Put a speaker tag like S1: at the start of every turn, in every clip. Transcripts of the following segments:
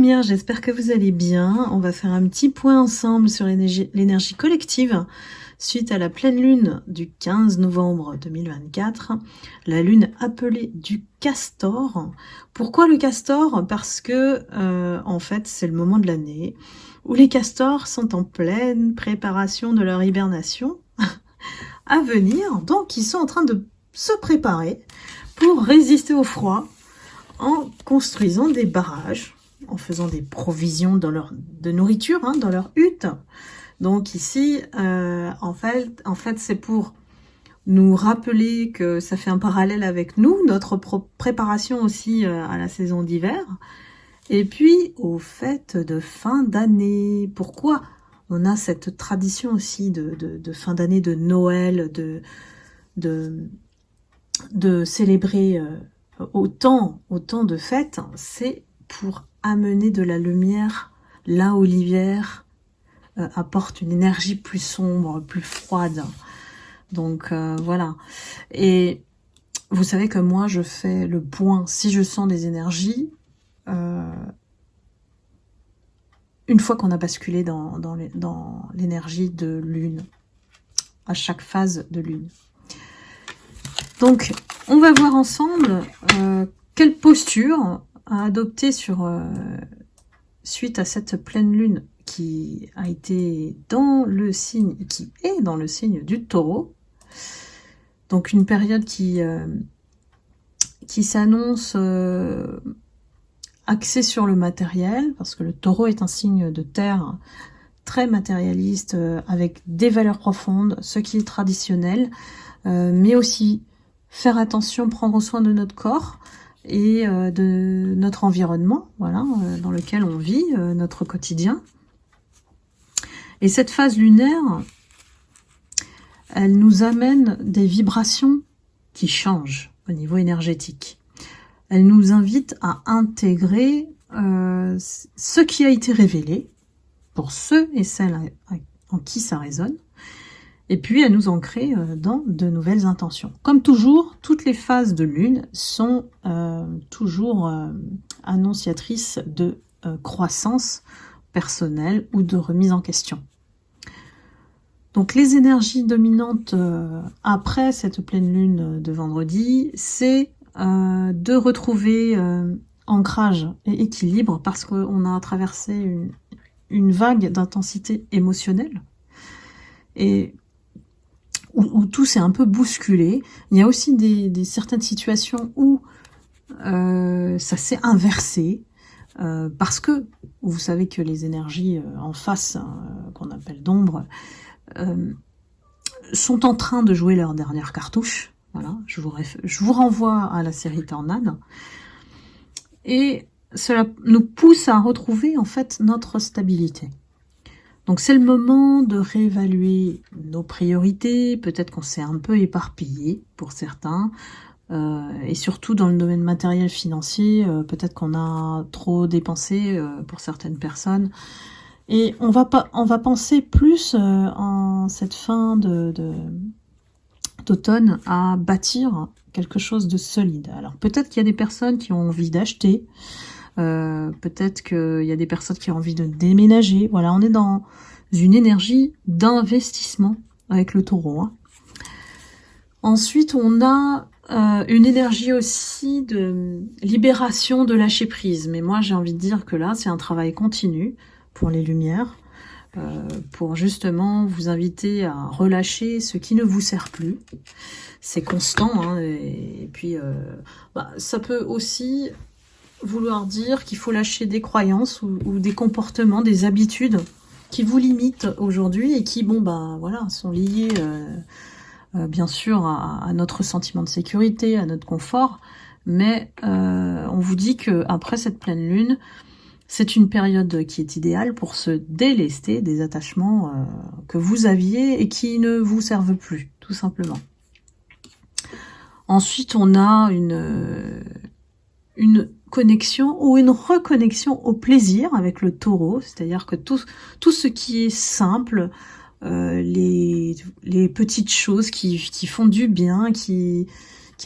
S1: lumière, j'espère que vous allez bien. On va faire un petit point ensemble sur l'énergie collective suite à la pleine lune du 15 novembre 2024, la lune appelée du castor. Pourquoi le castor? Parce que en fait c'est le moment de l'année où les castors sont en pleine préparation de leur hibernation à venir, donc ils sont en train de se préparer pour résister au froid en construisant des barrages, en faisant des provisions de nourriture dans leur hutte. Donc ici, en fait c'est pour nous rappeler que ça fait un parallèle avec nous, notre préparation aussi à la saison d'hiver, et puis aux fêtes de fin d'année. Pourquoi on a cette tradition aussi de fin d'année, de Noël, de célébrer autant de fêtes? C'est pour amener de la lumière là où l'hiver apporte une énergie plus sombre, plus froide. Donc voilà. Et vous savez que moi je fais le point, si je sens des énergies, une fois qu'on a basculé dans l'énergie de lune, à chaque phase de lune. Donc on va voir ensemble quelle posture à adopter suite à cette pleine lune qui a été qui est dans le signe du Taureau. Donc une période qui s'annonce axée sur le matériel, parce que le Taureau est un signe de terre très matérialiste, avec des valeurs profondes, ce qui est traditionnel, mais aussi faire attention, prendre soin de notre corps et de notre environnement, voilà, dans lequel on vit, notre quotidien. Et cette phase lunaire, elle nous amène des vibrations qui changent au niveau énergétique. Elle nous invite à intégrer ce qui a été révélé pour ceux et celles en qui ça résonne, et puis à nous ancrer dans de nouvelles intentions. Comme toujours, toutes les phases de lune sont toujours annonciatrices de croissance personnelle ou de remise en question. Donc les énergies dominantes après cette pleine lune de vendredi, c'est de retrouver ancrage et équilibre, parce qu'on a traversé une vague d'intensité émotionnelle et où tout s'est un peu bousculé. Il y a aussi certaines situations où ça s'est inversé, parce que vous savez que les énergies en face, qu'on appelle d'ombre, sont en train de jouer leur dernière cartouche. Voilà, je vous renvoie à la série Tornade. Et cela nous pousse à retrouver en fait notre stabilité. Donc c'est le moment de réévaluer nos priorités. Peut-être qu'on s'est un peu éparpillé pour certains, et surtout dans le domaine matériel financier, peut-être qu'on a trop dépensé pour certaines personnes. Et on va penser plus en cette fin d'automne à bâtir quelque chose de solide. Alors peut-être qu'il y a des personnes qui ont envie d'acheter, peut-être qu'il y a des personnes qui ont envie de déménager. Voilà, on est dans une énergie d'investissement avec le Taureau. Ensuite, on a une énergie aussi de libération, de lâcher prise. Mais moi, j'ai envie de dire que là, c'est un travail continu pour les lumières, pour justement vous inviter à relâcher ce qui ne vous sert plus. C'est constant, et puis ça peut aussi vouloir dire qu'il faut lâcher des croyances ou des comportements, des habitudes qui vous limitent aujourd'hui et qui, voilà, sont liés bien sûr à notre sentiment de sécurité, à notre confort, mais on vous dit que après cette pleine lune, c'est une période qui est idéale pour se délester des attachements que vous aviez et qui ne vous servent plus, tout simplement. Ensuite, on a une connexion ou une reconnexion au plaisir avec le Taureau, c'est-à-dire que tout ce qui est simple, les petites choses qui font du bien, qui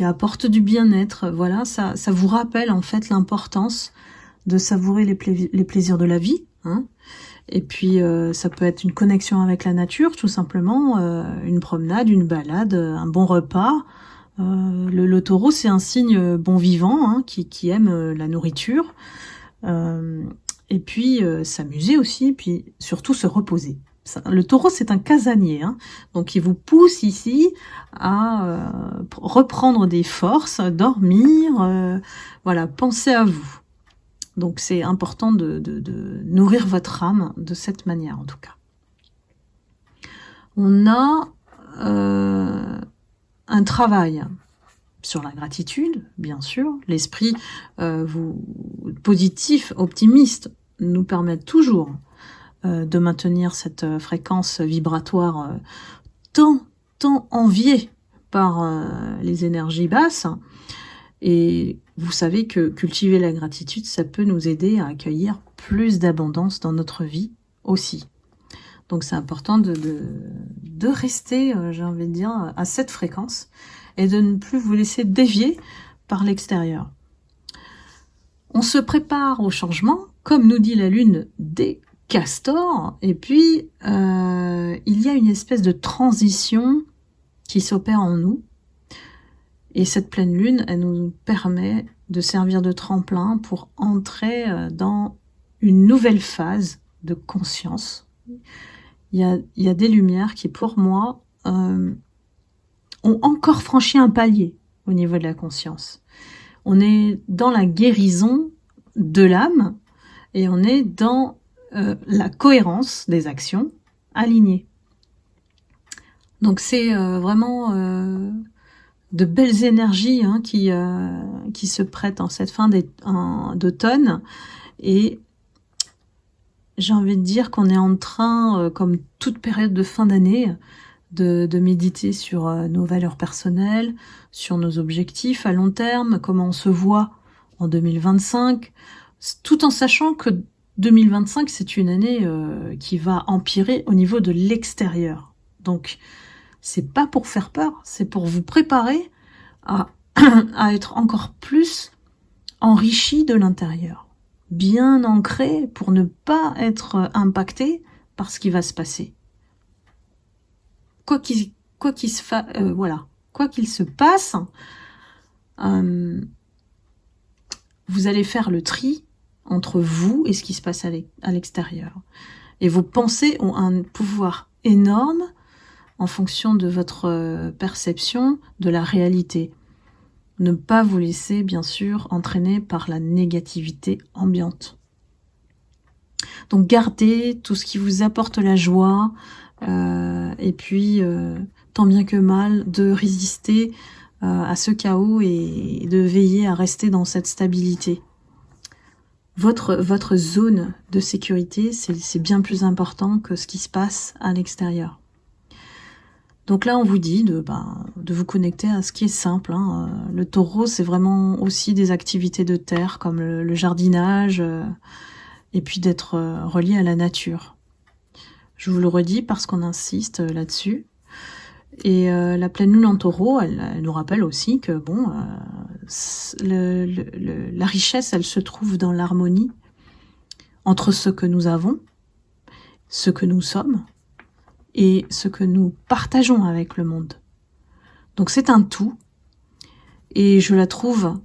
S1: apportent du bien-être, voilà, ça vous rappelle en fait l'importance de savourer les plaisirs de la vie, hein. Et puis ça peut être une connexion avec la nature, tout simplement, une promenade, une balade, un bon repas. Le taureau, c'est un signe bon vivant, hein, qui aime la nourriture. Et puis s'amuser aussi, puis surtout se reposer. Le taureau, c'est un casanier, hein, donc il vous pousse ici à reprendre des forces, dormir, voilà, penser à vous. Donc c'est important de nourrir votre âme de cette manière, en tout cas. On a un travail sur la gratitude, bien sûr. L'esprit positif, optimiste, nous permet toujours de maintenir cette fréquence vibratoire tant enviée par les énergies basses. Et vous savez que cultiver la gratitude, ça peut nous aider à accueillir plus d'abondance dans notre vie aussi. Donc c'est important de rester, j'ai envie de dire, à cette fréquence et de ne plus vous laisser dévier par l'extérieur. On se prépare au changement, comme nous dit la lune des castors, et puis il y a une espèce de transition qui s'opère en nous. Et cette pleine lune, elle nous permet de servir de tremplin pour entrer dans une nouvelle phase de conscience. Il y a des lumières qui, pour moi, ont encore franchi un palier au niveau de la conscience. On est dans la guérison de l'âme et on est dans la cohérence des actions alignées. Donc c'est vraiment de belles énergies, hein, qui se prêtent en cette fin d'automne. Et j'ai envie de dire qu'on est en train, comme toute période de fin d'année, de méditer sur nos valeurs personnelles, sur nos objectifs à long terme, comment on se voit en 2025, tout en sachant que 2025, c'est une année qui va empirer au niveau de l'extérieur. Donc, c'est pas pour faire peur, c'est pour vous préparer à être encore plus enrichi de l'intérieur, bien ancré pour ne pas être impacté par ce qui va se passer. Quoi qu'il se passe, vous allez faire le tri entre vous et ce qui se passe à l'extérieur. Et vos pensées ont un pouvoir énorme en fonction de votre perception de la réalité. Ne pas vous laisser, bien sûr, entraîner par la négativité ambiante. Donc gardez tout ce qui vous apporte la joie, et puis tant bien que mal de résister à ce chaos et de veiller à rester dans cette stabilité. Votre zone de sécurité, c'est bien plus important que ce qui se passe à l'extérieur. Donc là, on vous dit de vous connecter à ce qui est simple, hein. Le taureau, c'est vraiment aussi des activités de terre, comme le jardinage, et puis d'être relié à la nature. Je vous le redis parce qu'on insiste là-dessus. Et la pleine lune en taureau, elle nous rappelle aussi que la richesse, elle se trouve dans l'harmonie entre ce que nous avons, ce que nous sommes, et ce que nous partageons avec le monde. Donc c'est un tout, et je la trouve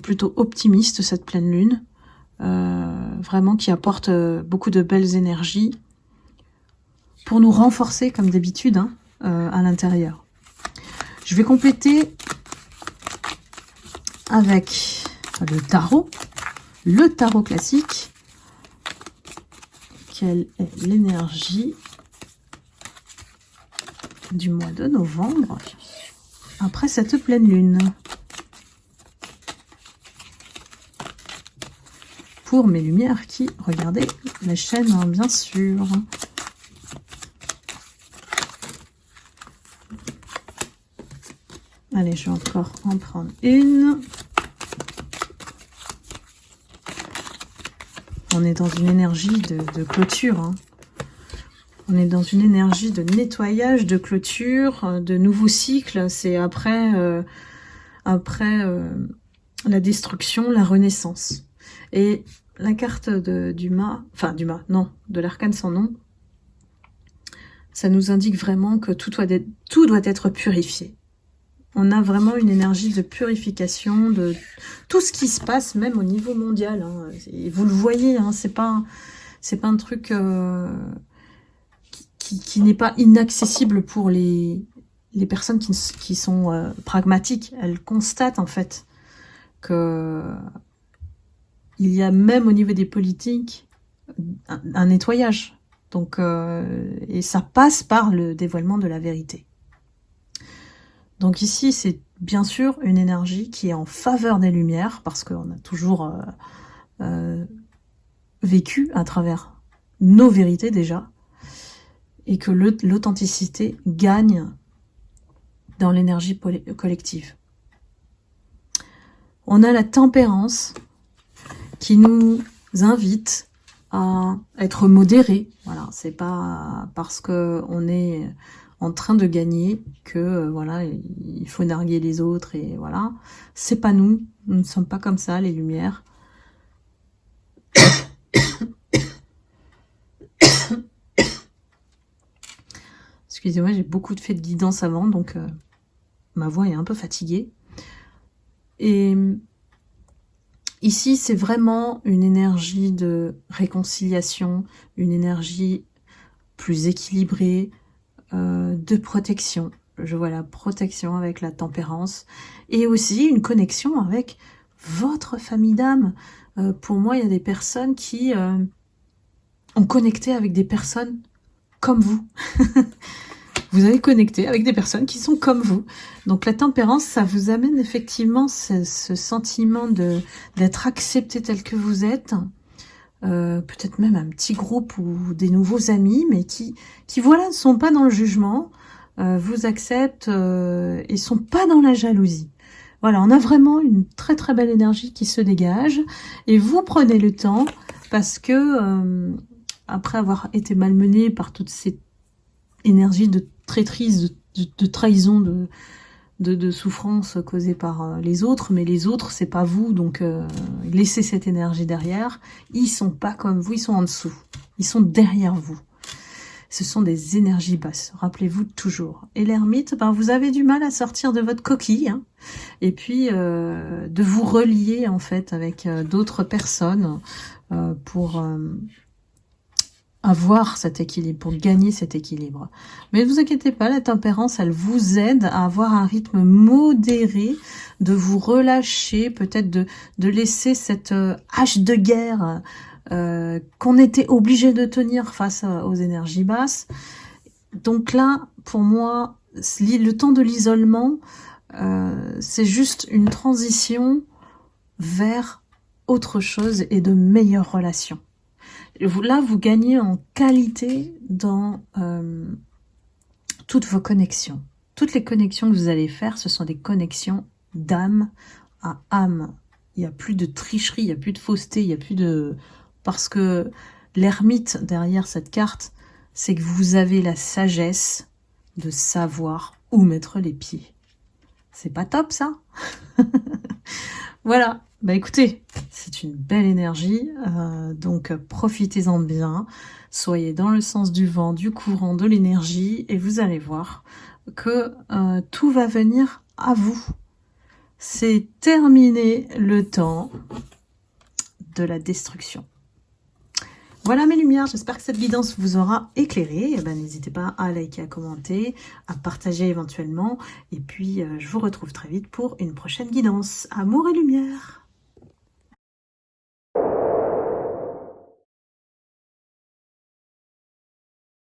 S1: plutôt optimiste, cette pleine lune, vraiment qui apporte beaucoup de belles énergies pour nous renforcer comme d'habitude, hein, à l'intérieur. Je vais compléter avec le tarot classique. Quelle est l'énergie du mois de novembre après cette pleine lune pour mes lumières qui regardaient la chaîne, hein, bien sûr. Allez, je vais encore en prendre une. On est dans une énergie de clôture, hein. On est dans une énergie de nettoyage, de clôture, de nouveau cycle. C'est après la destruction, la renaissance. Et la carte du mât, non, de l'arcane sans nom, ça nous indique vraiment que tout doit être purifié. On a vraiment une énergie de purification de tout ce qui se passe, même au niveau mondial. Hein. Et vous le voyez, hein, c'est pas un truc qui n'est pas inaccessible pour les personnes qui sont pragmatiques. Elles constatent en fait que il y a même au niveau des politiques un nettoyage. Donc, et ça passe par le dévoilement de la vérité. Donc ici, c'est bien sûr une énergie qui est en faveur des Lumières, parce qu'on a toujours vécu à travers nos vérités déjà, et que l'authenticité gagne dans l'énergie collective. On a la tempérance qui nous invite à être modéré. Voilà, c'est pas parce que on est en train de gagner que voilà, il faut narguer les autres et voilà. C'est pas nous ne sommes pas comme ça, les Lumières. Excusez-moi, j'ai beaucoup fait de guidance avant, donc ma voix est un peu fatiguée. Et ici, c'est vraiment une énergie de réconciliation, une énergie plus équilibrée, de protection. Je vois la protection avec la tempérance et aussi une connexion avec votre famille d'âme. Pour moi, il y a des personnes qui ont connecté avec des personnes comme vous. Vous avez connecté avec des personnes qui sont comme vous. Donc la tempérance, ça vous amène effectivement ce sentiment d'être accepté tel que vous êtes. Peut-être même un petit groupe ou des nouveaux amis, mais qui voilà, ne sont pas dans le jugement, vous acceptent et sont pas dans la jalousie. Voilà, on a vraiment une très très belle énergie qui se dégage. Et vous prenez le temps, parce que après avoir été malmené par toute cette énergie de traîtrise, de trahison, de souffrance causée par les autres, mais les autres, c'est pas vous, donc laissez cette énergie derrière. Ils sont pas comme vous, ils sont en dessous. Ils sont derrière vous. Ce sont des énergies basses, rappelez-vous toujours. Et l'ermite, ben, vous avez du mal à sortir de votre coquille, hein, et puis de vous relier en fait avec d'autres personnes pour avoir cet équilibre, pour gagner cet équilibre. Mais ne vous inquiétez pas, la tempérance, elle vous aide à avoir un rythme modéré, de vous relâcher, peut-être de laisser cette hache de guerre qu'on était obligé de tenir face aux énergies basses. Donc là, pour moi, le temps de l'isolement, c'est juste une transition vers autre chose et de meilleures relations. Là, vous gagnez en qualité dans toutes vos connexions. Toutes les connexions que vous allez faire, ce sont des connexions d'âme à âme. Il n'y a plus de tricherie, il n'y a plus de fausseté, il n'y a plus de... Parce que l'ermite, derrière cette carte, c'est que vous avez la sagesse de savoir où mettre les pieds. C'est pas top, ça? Voilà. Bah écoutez, c'est une belle énergie, donc profitez-en bien, soyez dans le sens du vent, du courant, de l'énergie, et vous allez voir que tout va venir à vous. C'est terminé le temps de la destruction. Voilà mes lumières, j'espère que cette guidance vous aura éclairé. N'hésitez pas à liker, à commenter, à partager éventuellement, et puis je vous retrouve très vite pour une prochaine guidance. Amour et lumière.